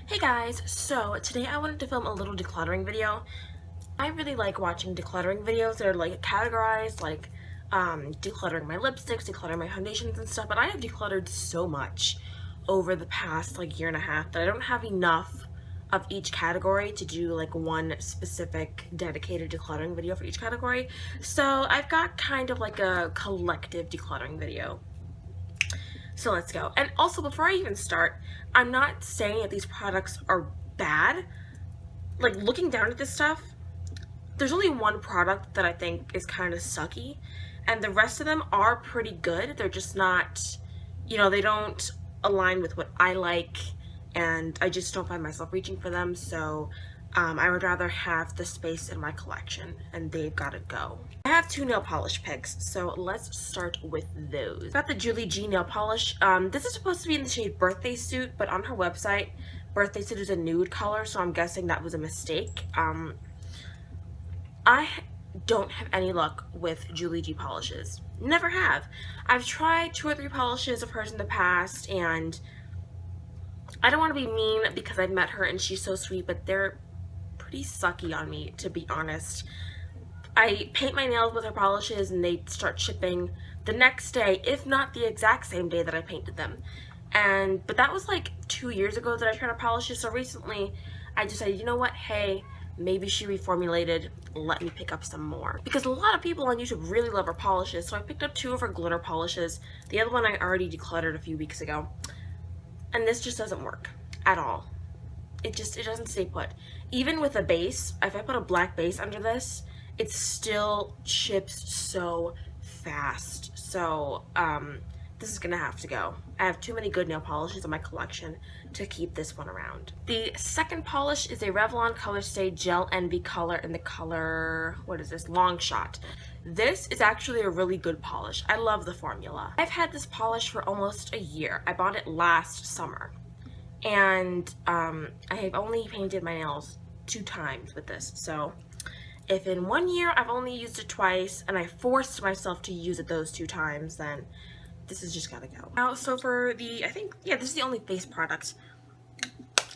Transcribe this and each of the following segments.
Hey guys, so today I wanted to film a little decluttering video. I really like watching decluttering videos. They're like categorized, like decluttering my lipsticks, decluttering my foundations and stuff, but I have decluttered so much over the past like year and a half that I don't have enough of each category to do like one specific dedicated decluttering video for each category. So I've got kind of like a collective decluttering video. So let's go. And also, before I even start, I'm not saying that these products are bad. Like, looking down at this stuff, there's only one product that I think is kind of sucky, and the rest of them are pretty good. They're just not, they don't align with what I like, and I just don't find myself reaching for them, so I would rather have the space in my collection, and they've got to go. I have two nail polish picks, so let's start with those. Got the Julie G nail polish. This is supposed to be in the shade Birthday Suit, but on her website, Birthday Suit is a nude color, so I'm guessing that was a mistake. I don't have any luck with Julie G polishes. Never have. I've tried 2 or 3 polishes of hers in the past, and I don't want to be mean because I've met her and she's so sweet, but they're pretty sucky on me, to be honest. I paint my nails with her polishes and they start shipping the next day, if not the exact same day that I painted them. But that was like 2 years ago that I tried her polishes, so recently I decided, you know what, hey, maybe she reformulated, let me pick up some more. Because a lot of people on YouTube really love her polishes, so I picked up 2 of her glitter polishes. The other one I already decluttered a few weeks ago. And this just doesn't work at all. It doesn't stay put. Even with a base, if I put a black base under this, it still chips so fast. So this is gonna have to go. I have too many good nail polishes in my collection to keep this one around. The second polish is a Revlon Color Stay Gel Envy color in the color, what is this, Long Shot. This is actually a really good polish. I love the formula. I've had this polish for almost a year. I bought it last summer. And I have only painted my nails 2 times with this. So if in 1 year I've only used it twice and I forced myself to use it those 2 times, then this is just gotta go. Now, so for the, this is the only face product.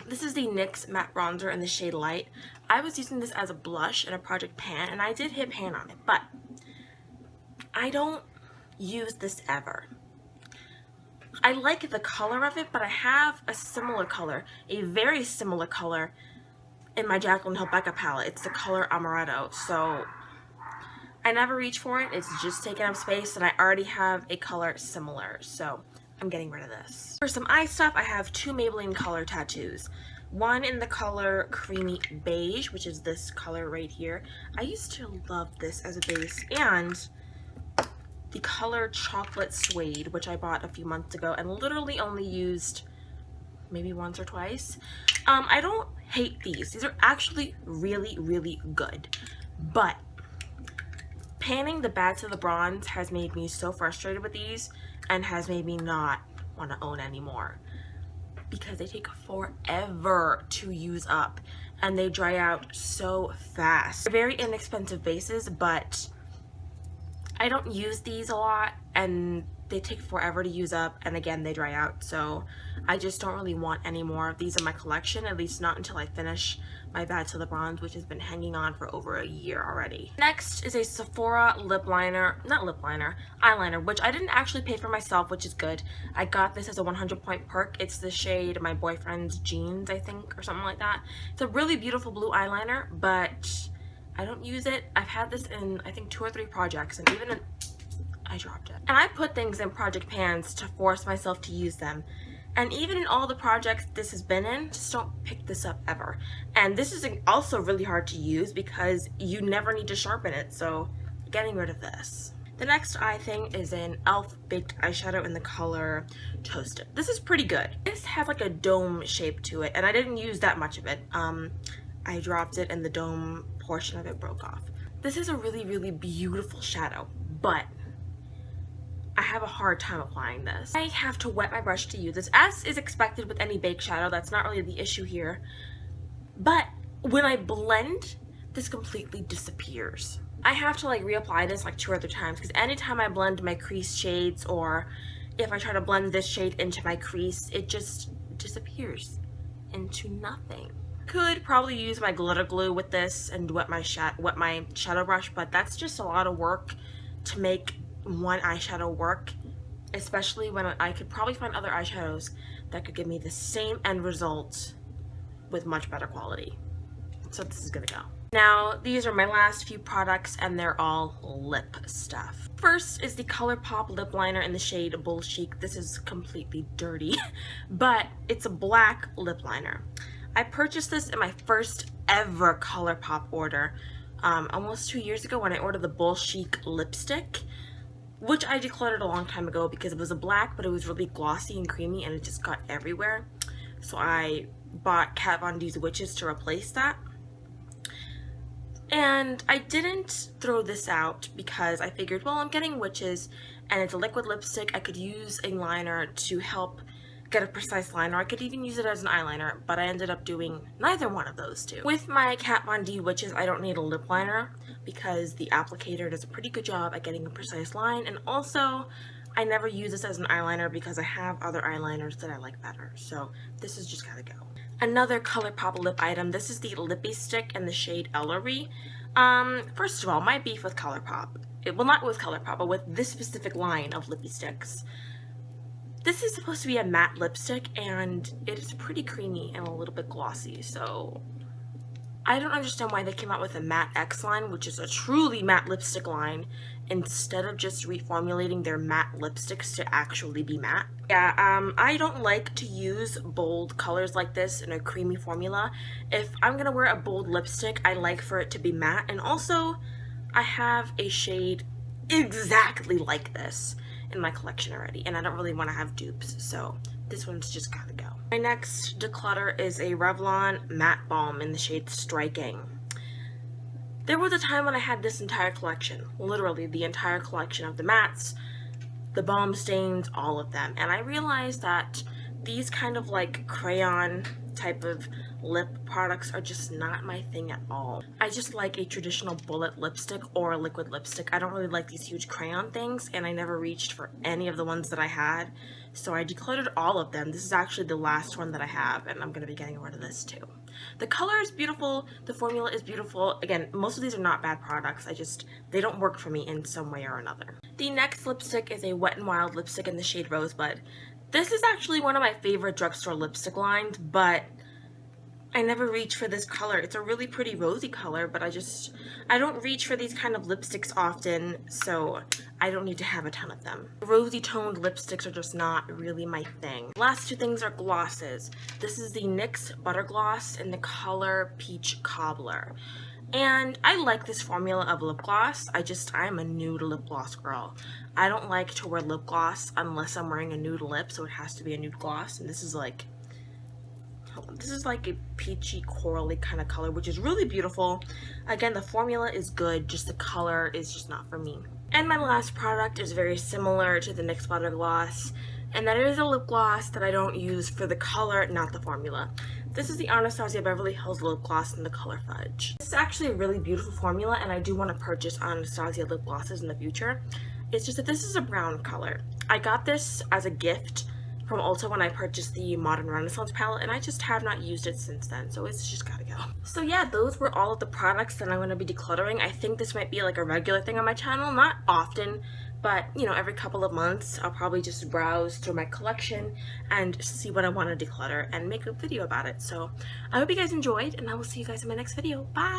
This is the NYX Matte Bronzer in the shade Light. I was using this as a blush in a Project Pan, and I did hit pan on it, but I don't use this ever. I like the color of it, but I have a similar color, a very similar color in my Jaclyn Hill Becca palette. It's the color Amaretto, so I never reach for it. It's just taking up space, and I already have a color similar, so I'm getting rid of this. For some eye stuff, I have 2 Maybelline color tattoos. One in the color Creamy Beige, which is this color right here. I used to love this as a base, and the color Chocolate Suede, which I bought a few months ago and literally only used maybe once or twice. I don't hate these. These are actually really, really good. But panning the bad to the bronze has made me so frustrated with these and has made me not want to own anymore because they take forever to use up and they dry out so fast. They're very inexpensive bases, but I don't use these a lot and they take forever to use up, and again they dry out, so I just don't really want any more of these in my collection, at least not until I finish my Bad to the Bronze, which has been hanging on for over a year already. Next is a Sephora eyeliner, which I didn't actually pay for myself, which is good. I got this as a 100-point perk. It's the shade My Boyfriend's Jeans, I think, or something like that. It's a really beautiful blue eyeliner, but I don't use it. I've had this in, I think, 2 or 3 projects, and even in, I dropped it. And I put things in Project Pans to force myself to use them. And even in all the projects this has been in, just don't pick this up ever. And this is also really hard to use because you never need to sharpen it, so getting rid of this. The next eye thing is an e.l.f. Baked Eyeshadow in the color Toasted. This is pretty good. This has like a dome shape to it, and I didn't use that much of it. I dropped it and the dome portion of it broke off. This is a really, really beautiful shadow, but I have a hard time applying this. I have to wet my brush to use this, as is expected with any baked shadow. That's not really the issue here. But when I blend, this completely disappears. I have to like reapply this like 2 other times because anytime I blend my crease shades, or if I try to blend this shade into my crease, it just disappears. into nothing. Could probably use my glitter glue with this and wet my shadow brush, but that's just a lot of work to make one eyeshadow work, especially when I could probably find other eyeshadows that could give me the same end result with much better quality. So this is gonna go. Now, these are my last few products, and they're all lip stuff. First is the ColourPop lip liner in the shade Bull Chic. This is completely dirty, but it's a black lip liner. I purchased this in my first ever ColourPop order almost 2 years ago when I ordered the Bull Chic lipstick, which I decluttered a long time ago because it was a black, but it was really glossy and creamy and it just got everywhere. So I bought Kat Von D's Witches to replace that. And I didn't throw this out because I figured, well, I'm getting Witches and it's a liquid lipstick. I could use a liner to help get a precise liner. I could even use it as an eyeliner, but I ended up doing neither one of those two. With my Kat Von D Witches, I don't need a lip liner because the applicator does a pretty good job at getting a precise line, and also I never use this as an eyeliner because I have other eyeliners that I like better, so this is just gotta go. Another ColourPop lip item, this is the Lippy Stick in the shade Ellery. First of all, my beef with ColourPop, well, not with ColourPop, but with this specific line of Lippy Sticks. This is supposed to be a matte lipstick, and it is pretty creamy and a little bit glossy, so I don't understand why they came out with a matte X line, which is a truly matte lipstick line, instead of just reformulating their matte lipsticks to actually be matte. Yeah, I don't like to use bold colors like this in a creamy formula. If I'm gonna wear a bold lipstick, I like for it to be matte, and also I have a shade exactly like this in my collection already, and I don't really want to have dupes, so this one's just gotta go. My next declutter is a Revlon matte balm in the shade Striking. There was a time when I had this entire collection, literally the entire collection of the mattes, the balm stains, all of them, and I realized that these kind of like crayon type of lip products are just not my thing at all. I just like a traditional bullet lipstick or a liquid lipstick. I don't really like these huge crayon things, and I never reached for any of the ones that I had, so I decluttered all of them. This is actually the last one that I have, and I'm going to be getting rid of this too. The color is beautiful, the formula is beautiful. Again, most of these are not bad products, they don't work for me in some way or another. The next lipstick is a Wet n Wild lipstick in the shade Rosebud. This is actually one of my favorite drugstore lipstick lines, but I never reach for this color. It's a really pretty rosy color, but I don't reach for these kind of lipsticks often, so I don't need to have a ton of them. Rosy toned lipsticks are just not really my thing. Last two things are glosses. This is the NYX Butter Gloss in the color Peach Cobbler. And I like this formula of lip gloss. I'm a nude lip gloss girl. I don't like to wear lip gloss unless I'm wearing a nude lip, so it has to be a nude gloss, and this is like a peachy corally kind of color, which is really beautiful. Again, the formula is good, just the color is just not for me. And my last product is very similar to the NYX Butter Gloss, and that is a lip gloss that I don't use for the color, not the formula. This is the Anastasia Beverly Hills lip gloss in the color Fudge. This is actually a really beautiful formula, and I do want to purchase Anastasia lip glosses in the future. It's just that this is a brown color. I got this as a gift from Ulta when I purchased the Modern Renaissance palette, and I just have not used it since then, so it's just gotta go. So yeah, those were all of the products that I'm going to be decluttering. I think this might be like a regular thing on my channel, not often, but you know, every couple of months I'll probably just browse through my collection and see what I want to declutter and make a video about it. So I hope you guys enjoyed, and I will see you guys in my next video. Bye!